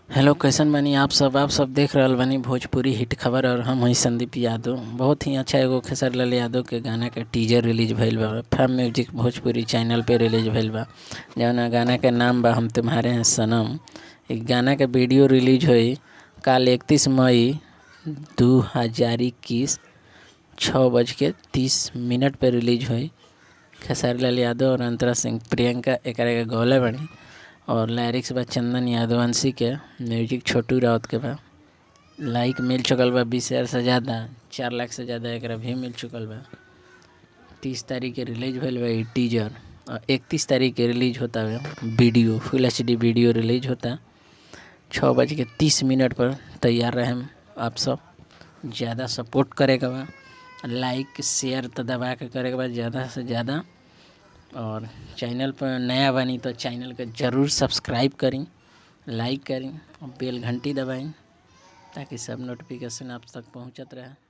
Hello, कैसन बानी आप सब देख रहल बानी भोजपुरी हिट खबर और हम हई संदीप यादव। बहुत ही अच्छा एगो खेसारी लाल यादव के गाना के टीजर रिलीज भइल बा। फैम म्यूजिक भोजपुरी चैनल पे रिलीज भइल बा। जौना गाना के नाम बा हम तुम्हारे हैं सनम। एक गाना के वीडियो रिलीज हुई कल 31 मई 2021 6:30 पे रिलीज हुई। खेसारी लाल यादव और अंतरा सिंह प्रियंका एकरा के गौले बनी और लिरिक्स बा चंदन यादवंशी के, म्यूजिक छोटू राउत के बा। लाइक मिल चुकल बा 20,000 से ज़्यादा, 4 लाख से ज़्यादा एकरा भी मिल चुकल बा। 30 तारीख के रिलीज भइल बा टीजर और 31 तारीख के रिलीज होता है वीडियो, फुल HD वीडियो रिलीज होता 6:30 पर। तैयार रहें आप सब, ज़्यादा सपोर्ट करेगा बा, लाइक शेयर तो दबा के करेगा बा ज़्यादा से ज़्यादा। और चैनल पर नया बनी तो चैनल को ज़रूर सब्सक्राइब करें, लाइक करें और बेल घंटी दबाएं ताकि सब नोटिफिकेशन आप तक पहुंचत रहे।